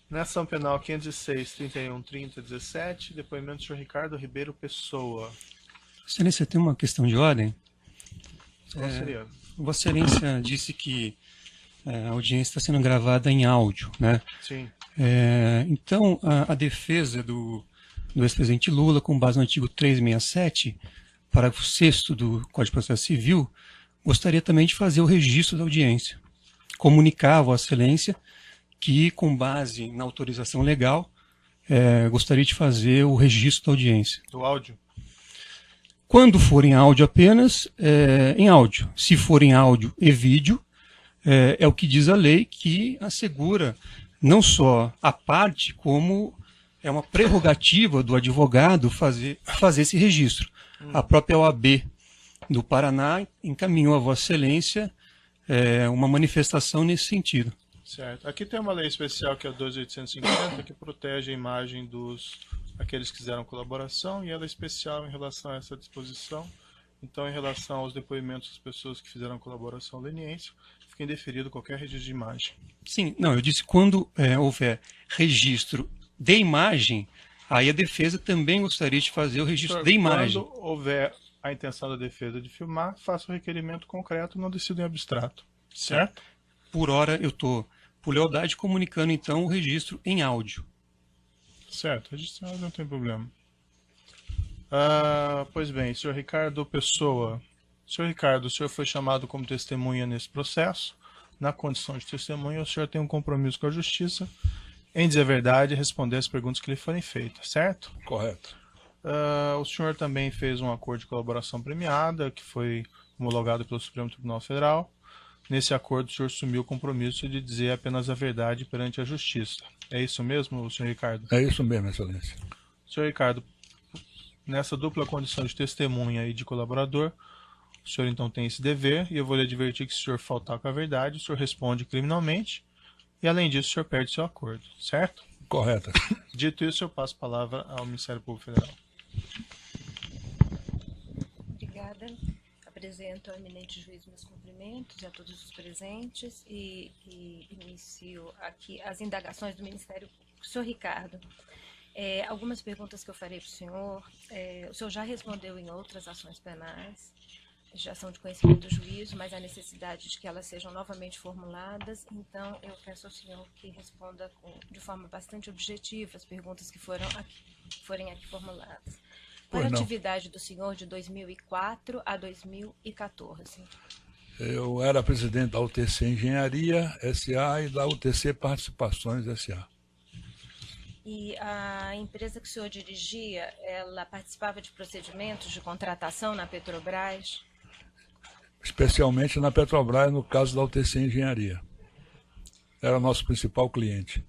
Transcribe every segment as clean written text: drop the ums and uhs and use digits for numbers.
Na ação penal 506, 31, 30, 17, depoimento do senhor Ricardo Ribeiro Pessoa. Excelência, tem uma questão de ordem. Qual seria? Vossa Excelência disse que a audiência está sendo gravada em áudio, né? Sim. Então, a defesa do ex-presidente Lula, com base no artigo 367, parágrafo 6º do Código de Processo Civil, gostaria também de fazer o registro da audiência. Comunicar a Vossa Excelência que, com base na autorização legal, gostaria de fazer o registro da audiência. Do áudio? Quando for em áudio apenas, em áudio. Se for em áudio e vídeo, é o que diz a lei, que assegura não só a parte, como é uma prerrogativa do advogado fazer esse registro. A própria OAB do Paraná encaminhou a Vossa Excelência uma manifestação nesse sentido. Certo. Aqui tem uma lei especial que é a 2.850, que protege a imagem dos aqueles que fizeram colaboração, e ela é especial em relação a essa disposição. Então, em relação aos depoimentos das pessoas que fizeram colaboração leniência, fica indeferido qualquer registro de imagem. Sim, não, eu disse quando houver registro de imagem, aí a defesa também gostaria de fazer o registro de imagem. Quando houver a intenção da defesa de filmar, faça o requerimento concreto, não decida em abstrato. Certo? Por hora, eu estou, por lealdade, comunicando então o registro em áudio. Certo, registro em áudio não tem problema. Pois bem, senhor Ricardo Pessoa. Senhor Ricardo, o senhor foi chamado como testemunha nesse processo. Na condição de testemunha, o senhor tem um compromisso com a justiça em dizer a verdade e responder as perguntas que lhe forem feitas, certo? Correto. O senhor também fez um acordo de colaboração premiada, que foi homologado pelo Supremo Tribunal Federal. Nesse acordo, o senhor assumiu o compromisso de dizer apenas a verdade perante a justiça. É isso mesmo, senhor Ricardo? É isso mesmo, Excelência. Senhor Ricardo, nessa dupla condição de testemunha e de colaborador, o senhor então tem esse dever, e eu vou lhe advertir que se o senhor faltar com a verdade, o senhor responde criminalmente, e além disso, o senhor perde seu acordo, certo? Correto. Dito isso, eu passo a palavra ao Ministério Público Federal. Obrigada. Apresento ao eminente juiz meus cumprimentos e a todos os presentes e inicio aqui as indagações do Ministério Público. Senhor Ricardo, algumas perguntas que eu farei para o senhor já respondeu em outras ações penais, já são de conhecimento do juízo, mas há necessidade de que elas sejam novamente formuladas, então eu peço ao senhor que responda de forma bastante objetiva as perguntas que forem aqui formuladas. Qual é a atividade do senhor de 2004 a 2014? Eu era presidente da UTC Engenharia S.A. e da UTC Participações S.A. E a empresa que o senhor dirigia, ela participava de procedimentos de contratação na Petrobras? Especialmente na Petrobras, no caso da UTC Engenharia. Era o nosso principal cliente.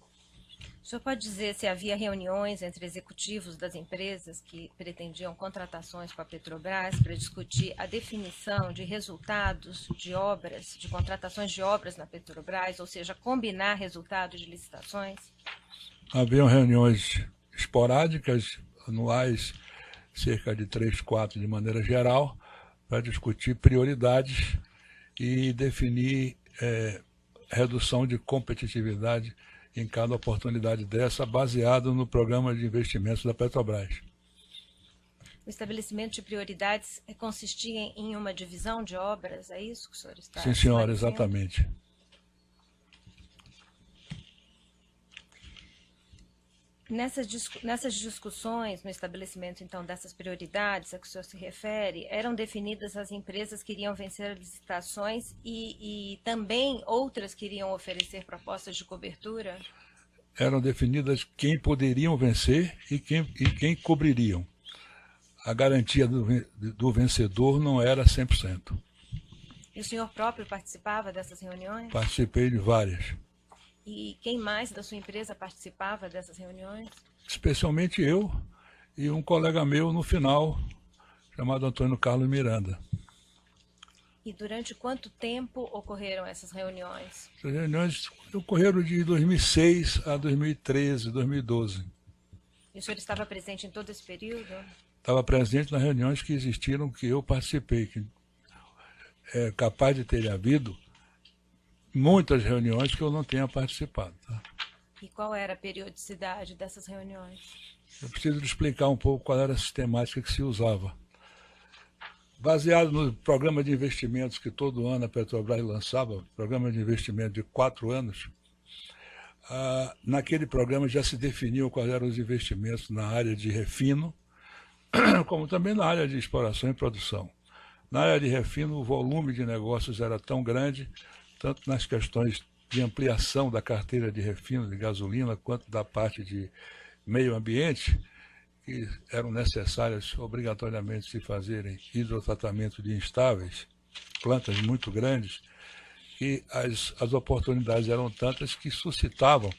O senhor pode dizer se havia reuniões entre executivos das empresas que pretendiam contratações com a Petrobras para discutir a definição de resultados de obras, de contratações de obras na Petrobras, ou seja, combinar resultados de licitações? Haviam reuniões esporádicas, anuais, cerca de 3, 4 de maneira geral, para discutir prioridades e definir redução de competitividade em cada oportunidade dessa, baseado no programa de investimentos da Petrobras. O estabelecimento de prioridades consistia em uma divisão de obras, é isso que o senhor está Sim, senhora, exatamente. Nessas discussões, no estabelecimento, então, dessas prioridades a que o senhor se refere, eram definidas as empresas que iriam vencer as licitações e também outras que iriam oferecer propostas de cobertura? Eram definidas quem poderiam vencer e quem cobririam. A garantia do vencedor não era 100%. E o senhor próprio participava dessas reuniões? Participei de várias. E quem mais da sua empresa participava dessas reuniões? Especialmente eu e um colega meu no final, chamado Antônio Carlos Miranda. E durante quanto tempo ocorreram essas reuniões? Essas reuniões ocorreram de 2006 a 2013, 2012. E o senhor estava presente em todo esse período? Estava presente nas reuniões que existiram, que eu participei. Que é capaz de ter havido muitas reuniões que eu não tenha participado. Tá? E qual era a periodicidade dessas reuniões? Eu preciso explicar um pouco qual era a sistemática que se usava. Baseado no programa de investimentos que todo ano a Petrobras lançava, programa de investimento de 4 anos, naquele programa já se definiu quais eram os investimentos na área de refino, como também na área de exploração e produção. Na área de refino, o volume de negócios era tão grande, tanto nas questões de ampliação da carteira de refino de gasolina, quanto da parte de meio ambiente, que eram necessárias obrigatoriamente se fazerem hidrotratamento de instáveis, plantas muito grandes, e as oportunidades eram tantas que suscitavam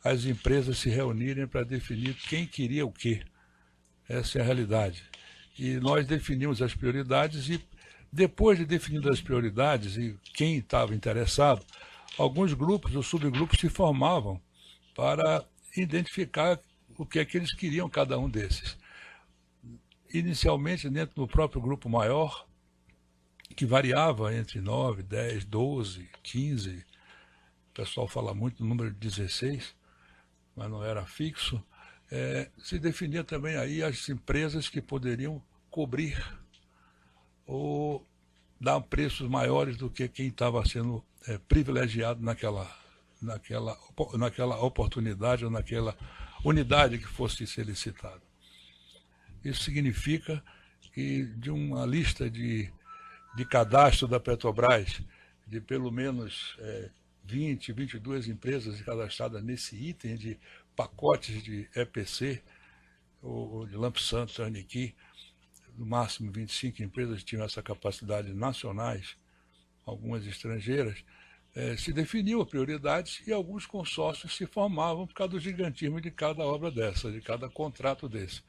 as empresas se reunirem para definir quem queria o quê. Essa é a realidade. E nós definimos as prioridades e, depois de definidas as prioridades e quem estava interessado, alguns grupos ou subgrupos se formavam para identificar o que é que eles queriam cada um desses. Inicialmente, dentro do próprio grupo maior, que variava entre 9, 10, 12, 15, o pessoal fala muito do número de 16, mas não era fixo, se definia também aí as empresas que poderiam cobrir ou dar preços maiores do que quem estava sendo privilegiado naquela oportunidade ou naquela unidade que fosse ser licitada. Isso significa que de uma lista de cadastro da Petrobras, de pelo menos 20, 22 empresas cadastradas nesse item de pacotes de EPC, ou de lump sum turnkey, no máximo 25 empresas tinham essa capacidade nacionais, algumas estrangeiras, se definiu prioridades e alguns consórcios se formavam por causa do gigantismo de cada obra dessa, de cada contrato desse.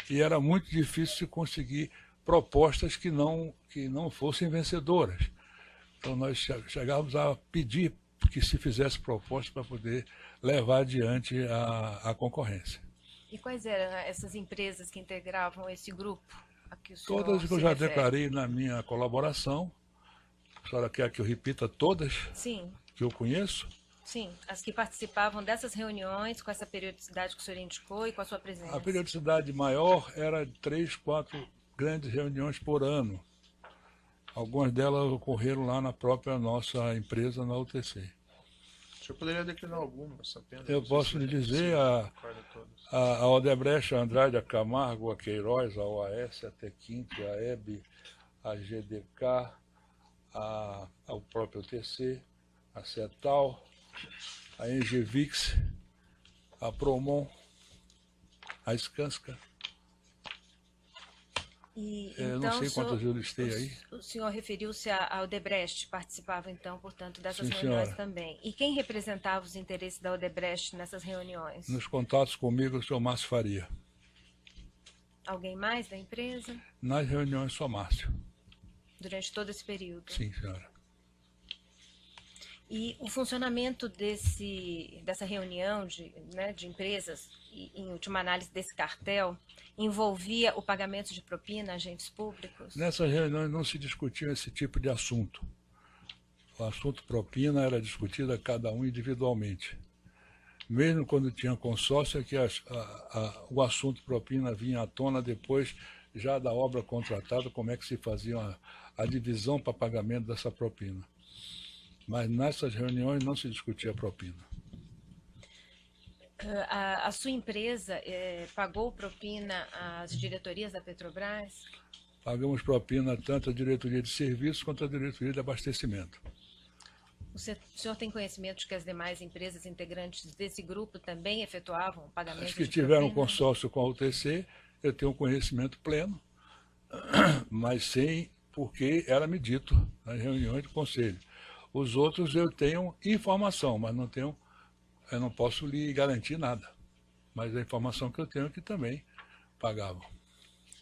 E era muito difícil se conseguir propostas que não fossem vencedoras. Então nós chegávamos a pedir que se fizesse propostas para poder levar adiante a concorrência. E quais eram essas empresas que integravam esse grupo? Todas que eu já declarei na minha colaboração. A senhora quer que eu repita todas? Sim. Que eu conheço? Sim, as que participavam dessas reuniões, com essa periodicidade que o senhor indicou e com a sua presença. A periodicidade maior era 3, 4 grandes reuniões por ano. Algumas delas ocorreram lá na própria nossa empresa, na UTC. O senhor poderia declinar algumas apenas? Eu posso lhe dizer a Odebrecht, a Andrade, a Camargo, a Queiroz, a OAS, a Tequinte, a EB, a GDK, ao próprio UTC, a CETAL, a Engevix, a Promon, a Skanska. Então, não sei quantas eu listei aí. O senhor referiu-se à Odebrecht, participava então, portanto, dessas Sim, reuniões senhora. também. E quem representava os interesses da Odebrecht nessas reuniões? Nos contatos comigo, o senhor Márcio Faria. Alguém mais da empresa? Nas reuniões, só Márcio. Durante todo esse período? Sim, senhora. E o funcionamento dessa reunião de empresas, e, em última análise desse cartel, envolvia o pagamento de propina a agentes públicos? Nessas reuniões não se discutia esse tipo de assunto. O assunto propina era discutido a cada um individualmente. Mesmo quando tinha consórcio, é que o assunto propina vinha à tona depois já da obra contratada, como é que se fazia a divisão para pagamento dessa propina. Mas nessas reuniões não se discutia propina. A sua empresa pagou propina às diretorias da Petrobras? Pagamos propina tanto à diretoria de serviços quanto à diretoria de abastecimento. O senhor tem conhecimento de que as demais empresas integrantes desse grupo também efetuavam o pagamento de propina? As que tiveram consórcio com a UTC, eu tenho um conhecimento pleno, mas sem porque era-me dito nas reuniões do conselho. Os outros eu tenho informação, mas eu não posso lhe garantir nada. Mas a informação que eu tenho é que também pagavam.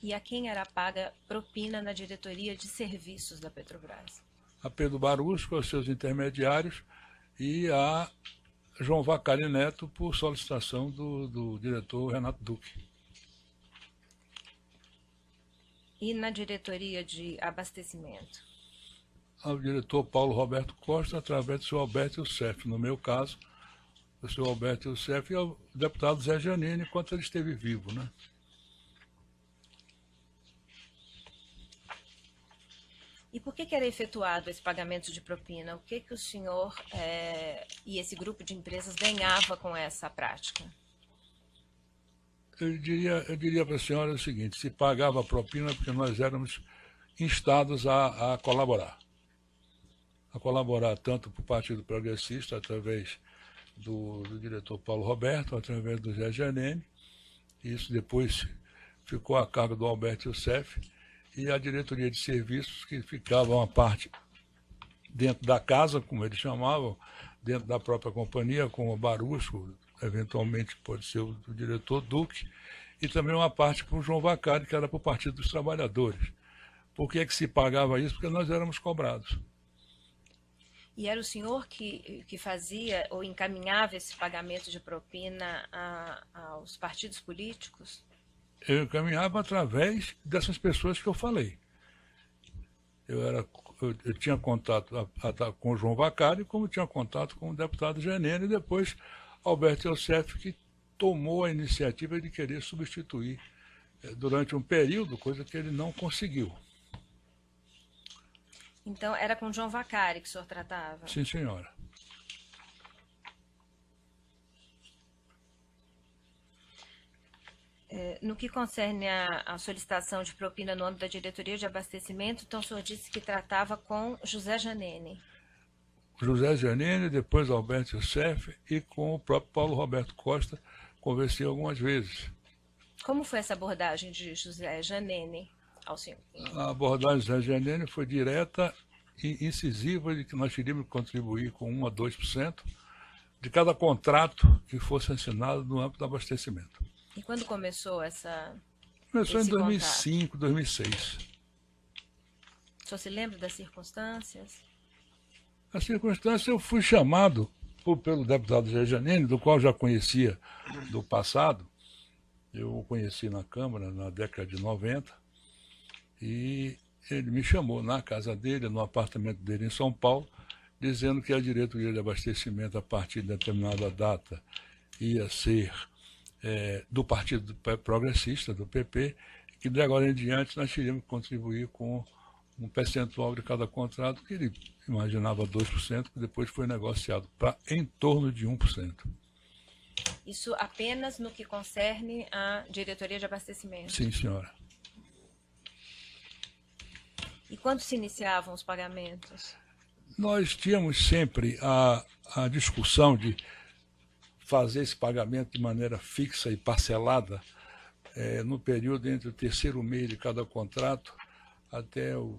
E a quem era paga propina na diretoria de serviços da Petrobras? A Pedro Barusco, aos seus intermediários, e a João Vacari Neto, por solicitação do diretor Renato Duque. E na diretoria de abastecimento? Ao diretor Paulo Roberto Costa, através do seu Alberto Youssef. No meu caso, o senhor Alberto Youssef e o deputado Zé Janine, enquanto ele esteve vivo, né? E por que era efetuado esse pagamento de propina? O que o senhor e esse grupo de empresas ganhava com essa prática? Eu diria para a senhora o seguinte: se pagava a propina porque nós éramos instados a colaborar. A colaborar tanto para o Partido Progressista, através do diretor Paulo Roberto, através do Zé Janene. Isso depois ficou a cargo do Alberto Youssef, e a diretoria de serviços, que ficava uma parte dentro da casa, como eles chamavam, dentro da própria companhia, com o Barusco, eventualmente pode ser o diretor Duque, e também uma parte para o João Vacari, que era para o Partido dos Trabalhadores. Por que se pagava isso? Porque nós éramos cobrados. E era o senhor que fazia ou encaminhava esse pagamento de propina aos partidos políticos? Eu encaminhava através dessas pessoas que eu falei. Eu tinha contato com o João Vacari, como tinha contato com o deputado Janene, e depois Alberto Youssef, que tomou a iniciativa de querer substituir durante um período, coisa que ele não conseguiu. Então, era com o João Vacari que o senhor tratava? Sim, senhora. No que concerne a solicitação de propina no âmbito da diretoria de abastecimento, então o senhor disse que tratava com José Janene. José Janene, depois Alberto Youssef, e com o próprio Paulo Roberto Costa, conversei algumas vezes. Como foi essa abordagem de José Janene ao senhor? A abordagem de José Janene foi direta e incisiva, de que nós teríamos que contribuir com 1 a 2% de cada contrato que fosse assinado no âmbito do abastecimento. E quando começou essa... Começou em 2005, 2006. O senhor se lembra das circunstâncias? A circunstância, eu fui chamado pelo deputado Zé Janine, do qual já conhecia do passado. Eu o conheci na Câmara na década de 90, e ele me chamou na casa dele, no apartamento dele em São Paulo, dizendo que a diretoria de abastecimento, a partir de determinada data, ia ser do Partido Progressista, do PP, que de agora em diante nós teríamos que contribuir com um percentual de cada contrato, que ele imaginava 2%, que depois foi negociado para em torno de 1%. Isso apenas no que concerne à diretoria de abastecimento? Sim, senhora. E quando se iniciavam os pagamentos? Nós tínhamos sempre a discussão de fazer esse pagamento de maneira fixa e parcelada no período entre o terceiro mês de cada contrato até o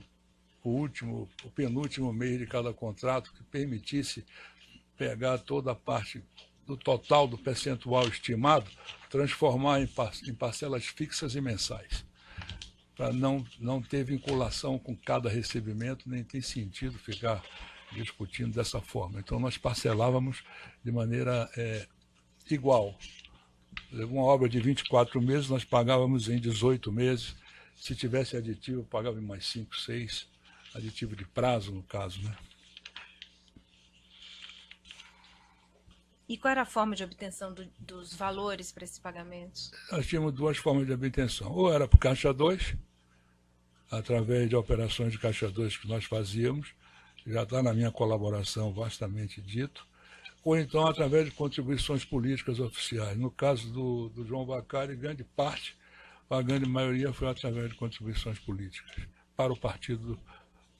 penúltimo mês de cada contrato, que permitisse pegar toda a parte do total do percentual estimado, transformar em parcelas fixas e mensais, para não ter vinculação com cada recebimento, nem tem sentido ficar discutindo dessa forma. Então, nós parcelávamos de maneira igual. Uma obra de 24 meses, nós pagávamos em 18 meses. Se tivesse aditivo, pagava em mais 5, 6, aditivo de prazo, no caso, né? E qual era a forma de obtenção dos valores para esses pagamentos? Nós tínhamos duas formas de obtenção. Ou era por Caixa 2, através de operações de Caixa 2 que nós fazíamos, já está na minha colaboração vastamente dito, ou então através de contribuições políticas oficiais. No caso do João Vacari, grande parte, a grande maioria foi através de contribuições políticas, para o partido,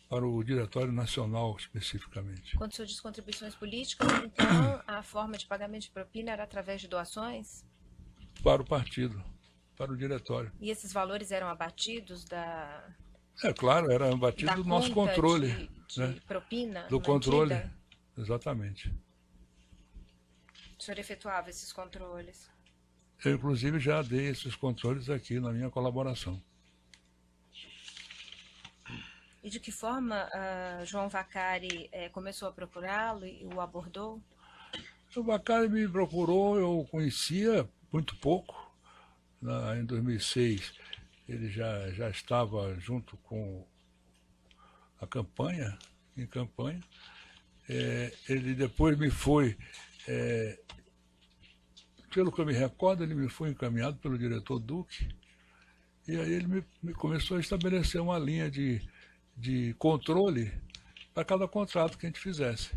para o Diretório Nacional especificamente. Quando o senhor diz contribuições políticas, então a forma de pagamento de propina era através de doações? Para o partido, para o Diretório. E esses valores eram abatidos da... Claro, era abatido do nosso controle. De propina? Do controle, exatamente. O senhor efetuava esses controles? Eu, inclusive, já dei esses controles aqui na minha colaboração. E de que forma João Vacari começou a procurá-lo e o abordou? O Vacari me procurou, eu o conhecia muito pouco. Em 2006, ele já estava junto com a campanha, em campanha. Ele depois me foi pelo que eu me recordo, ele me foi encaminhado pelo diretor Duque, e aí ele me começou a estabelecer uma linha de controle para cada contrato que a gente fizesse.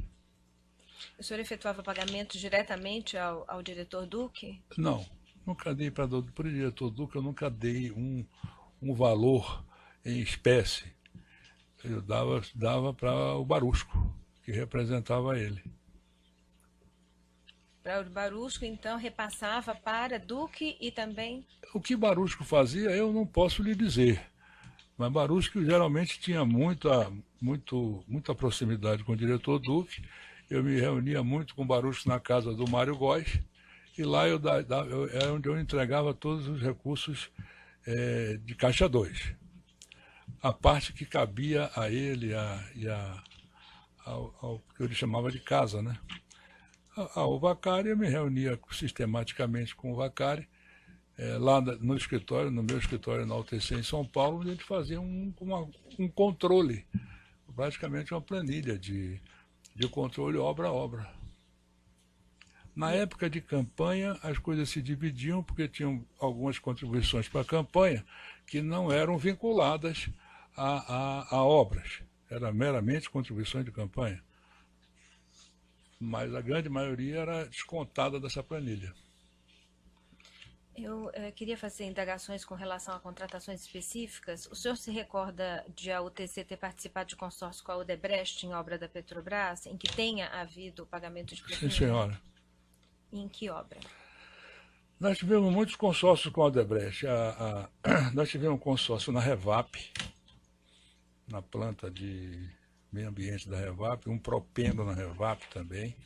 O senhor efetuava pagamento diretamente ao diretor Duque? Não, nunca dei para o diretor Duque, eu nunca dei um valor em espécie. Eu dava para o Barusco, que representava ele. Para o Barusco, então, repassava para Duque e também... O que Barusco fazia, eu não posso lhe dizer. Mas Barusco geralmente tinha muita proximidade com o diretor Duque. Eu me reunia muito com Barusco na casa do Mário Góes, e lá era onde eu entregava todos os recursos de Caixa 2. A parte que cabia a ele ao que ele chamava de casa, né? Ao Vacari, eu me reunia sistematicamente com o Vacari, lá no meu escritório na UTC em São Paulo, onde a gente fazia um controle, praticamente uma planilha de controle obra a obra. Na época de campanha, as coisas se dividiam porque tinham algumas contribuições para a campanha que não eram vinculadas a obras, eram meramente contribuições de campanha. Mas a grande maioria era descontada dessa planilha. Eu queria fazer indagações com relação a contratações específicas. O senhor se recorda de a UTC ter participado de consórcio com a Odebrecht em obra da Petrobras, em que tenha havido pagamento de propina? Sim, senhora. Em que obra? Nós tivemos muitos consórcios com a Odebrecht. Nós tivemos um consórcio na Revap, na planta de meio ambiente da Revap, um propeno na Revap também.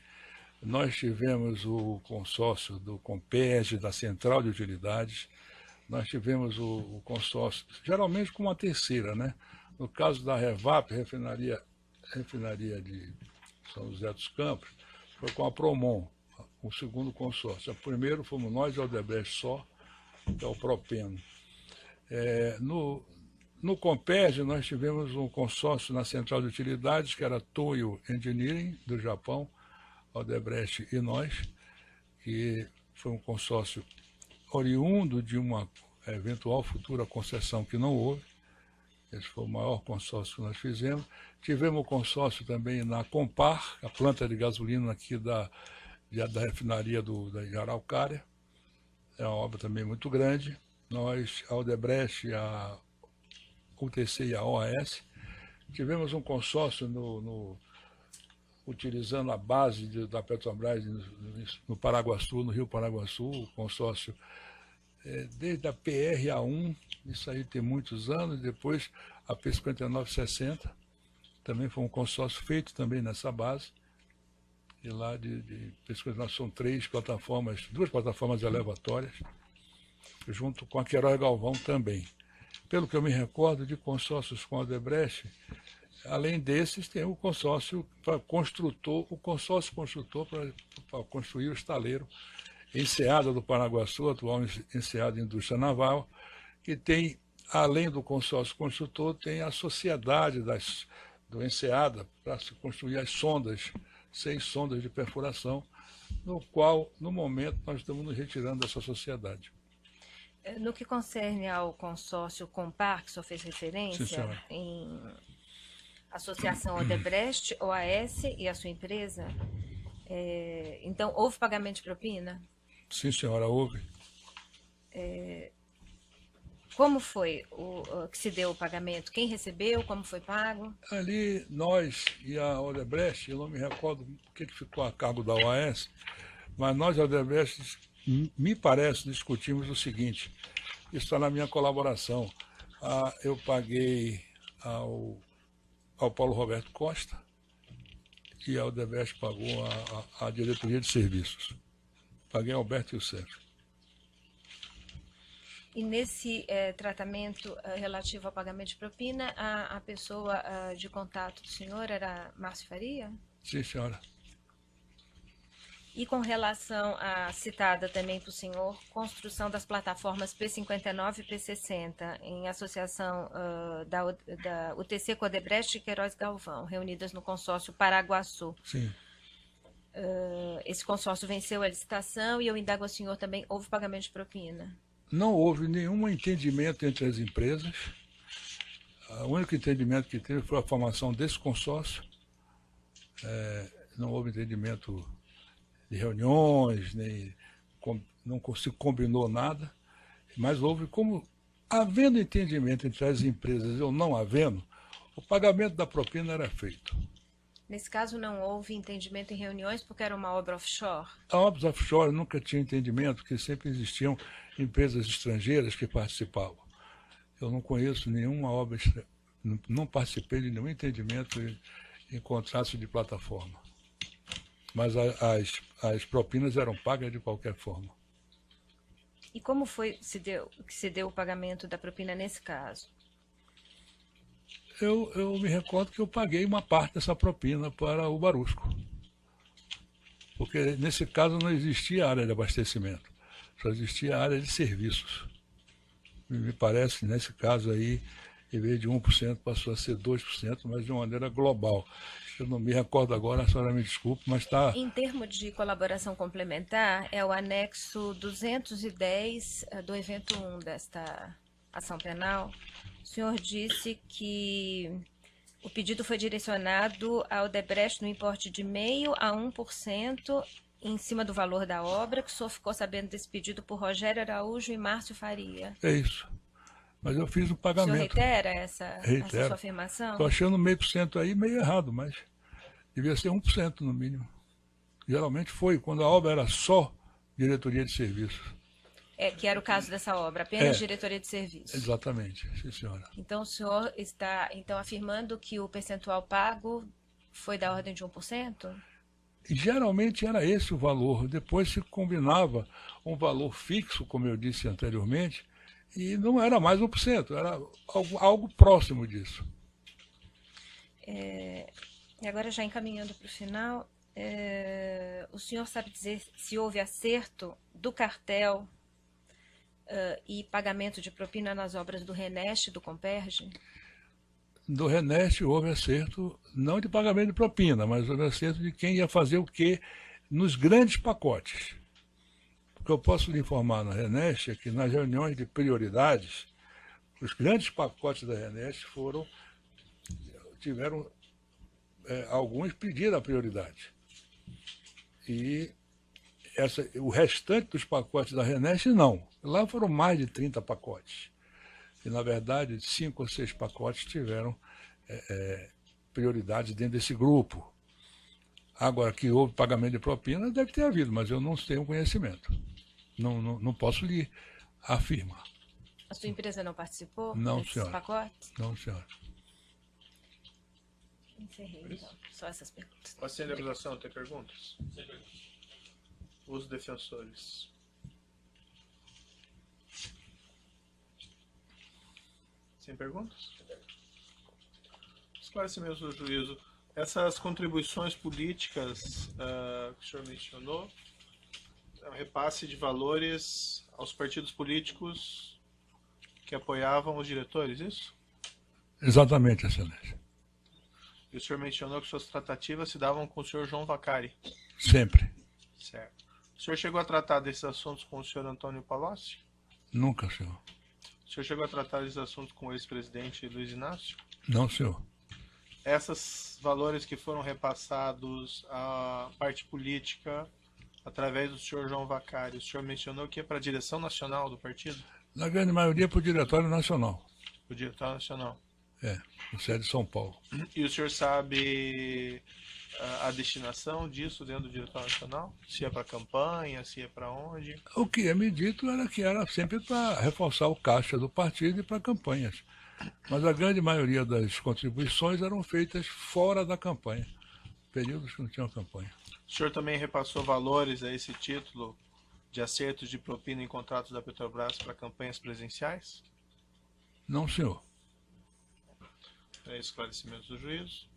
Nós tivemos o consórcio do Compeg, da Central de Utilidades. Nós tivemos o consórcio, geralmente com uma terceira, né? No caso da Revap, refinaria de São José dos Campos, foi com a Promon, o segundo consórcio. O primeiro fomos nós e a Odebrecht só, que é o propeno. No Compeg, nós tivemos um consórcio na Central de Utilidades, que era Toyo Engineering, do Japão, Odebrecht e nós, que foi um consórcio oriundo de uma eventual futura concessão que não houve. Esse foi o maior consórcio que nós fizemos. Tivemos um consórcio também na Compar, a planta de gasolina aqui da refinaria de Araucária. É uma obra também muito grande. Nós, a Odebrecht, a UTC e a OAS, tivemos um consórcio utilizando a base da Petrobras no Paraguaçu, no Rio Paraguaçu, o consórcio desde a PRA1, isso aí tem muitos anos, depois a P5960, também foi um consórcio feito também nessa base, e lá de P59 são duas plataformas elevatórias, junto com a Queiroz Galvão também. Pelo que eu me recordo de consórcios com a Odebrecht, além desses, tem o consórcio construtor para construir o estaleiro Enseada do Paraguaçu, atual Enseada de Indústria Naval, que tem, além do consórcio construtor, tem a sociedade do Enseada para se construir as sondas, 6 sondas de perfuração, no qual, no momento, nós estamos nos retirando dessa sociedade. No que concerne ao consórcio Compar, que o senhor fez referência, Sim, em associação Odebrecht, OAS e a sua empresa, então houve pagamento de propina? Sim, senhora, houve. Como foi que se deu o pagamento? Quem recebeu? Como foi pago? Ali, nós e a Odebrecht, eu não me recordo o que ficou a cargo da OAS, mas nós e a Odebrecht, me parece, discutimos o seguinte, isso está na minha colaboração. Eu paguei ao Paulo Roberto Costa e a Odebrecht pagou a diretoria de serviços. Paguei ao Alberto Youssef. E nesse tratamento relativo ao pagamento de propina, a pessoa de contato do senhor era Márcio Faria? Sim, senhora. E com relação à citada também para o senhor, construção das plataformas P59 e P60, em associação da UTC com Odebrecht e Queiroz Galvão, reunidas no consórcio Paraguaçu. Sim. esse consórcio venceu a licitação e eu indago ao senhor também, houve pagamento de propina? Não houve nenhum entendimento entre as empresas. O único entendimento que teve foi a formação desse consórcio. Não houve entendimento de reuniões, não se combinou nada, mas houve como, havendo entendimento entre as empresas ou não havendo, o pagamento da propina era feito. Nesse caso não houve entendimento em reuniões porque era uma obra offshore? A obra offshore nunca tinha entendimento, porque sempre existiam empresas estrangeiras que participavam. Eu não conheço nenhuma obra, não participei de nenhum entendimento em contratos de plataforma. Mas as propinas eram pagas de qualquer forma. E como foi que se deu o pagamento da propina nesse caso? Eu me recordo que eu paguei uma parte dessa propina para o Barusco. Porque nesse caso não existia área de abastecimento, só existia área de serviços. Me parece que nesse caso aí, em vez de 1%, passou a ser 2%, mas de uma maneira global. Eu não me recordo agora, a senhora me desculpe, mas está... Em termos de colaboração complementar, é o anexo 210 do evento 1 desta ação penal. O senhor disse que o pedido foi direcionado ao Odebrecht no importe de 0,5% a 1% em cima do valor da obra, que o senhor ficou sabendo desse pedido por Rogério Araújo e Márcio Faria. É isso. Mas eu fiz o pagamento. O senhor reitera essa sua afirmação? Estou achando 0,5% aí meio errado, mas devia ser 1% no mínimo. Geralmente foi, quando a obra era só diretoria de serviços. Que era o caso dessa obra, apenas diretoria de serviços. Exatamente, sim, senhora. Então o senhor está afirmando que o percentual pago foi da ordem de 1%? Geralmente era esse o valor. Depois se combinava um valor fixo, como eu disse anteriormente, e não era mais 1%, era algo próximo disso. E agora, já encaminhando para o final, o senhor sabe dizer se houve acerto do cartel e pagamento de propina nas obras do Reneste e do Comperge? Do Reneste houve acerto, não de pagamento de propina, mas houve acerto de quem ia fazer o quê nos grandes pacotes. O que eu posso lhe informar na Reneste é que nas reuniões de prioridades, os grandes pacotes da Reneste tiveram alguns pediram a prioridade. E o restante dos pacotes da Reneste, não. Lá foram mais de 30 pacotes. E, na verdade, 5 ou 6 pacotes tiveram prioridade dentro desse grupo. Agora, que houve pagamento de propina, deve ter havido, mas eu não tenho conhecimento. Não posso lhe afirmar. A sua empresa não participou desses pacotes? Não, senhora. Encerrei, então. Só essas perguntas. Paciente de acusação, tem perguntas? Os defensores. Sem perguntas? Esclarecimentos do juízo. Essas contribuições políticas que o senhor mencionou, é um repasse de valores aos partidos políticos que apoiavam os diretores, isso? Exatamente, excelência. E o senhor mencionou que suas tratativas se davam com o senhor João Vacari. Sempre. Certo. O senhor chegou a tratar desses assuntos com o senhor Antônio Palocci? Nunca, senhor. O senhor chegou a tratar desses assuntos com o ex-presidente Luiz Inácio? Não, senhor. Esses valores que foram repassados à parte política através do senhor João Vacari, o senhor mencionou que é para a direção nacional do partido? Na grande maioria para o Diretório Nacional. O Diretório Nacional. No sede de São Paulo. E o senhor sabe a destinação disso dentro do Diretório Nacional? Se é para campanha, se é para onde? O que é me dito era que era sempre para reforçar o caixa do partido e para campanhas. Mas a grande maioria das contribuições eram feitas fora da campanha, períodos que não tinham campanha. O senhor também repassou valores a esse título de acertos de propina em contratos da Petrobras para campanhas presenciais? Não, senhor. Esclarecimentos do juízo.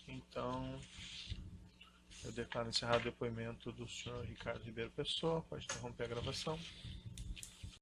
Então, eu declaro encerrado o depoimento do senhor Ricardo Ribeiro Pessoa. Pode interromper a gravação.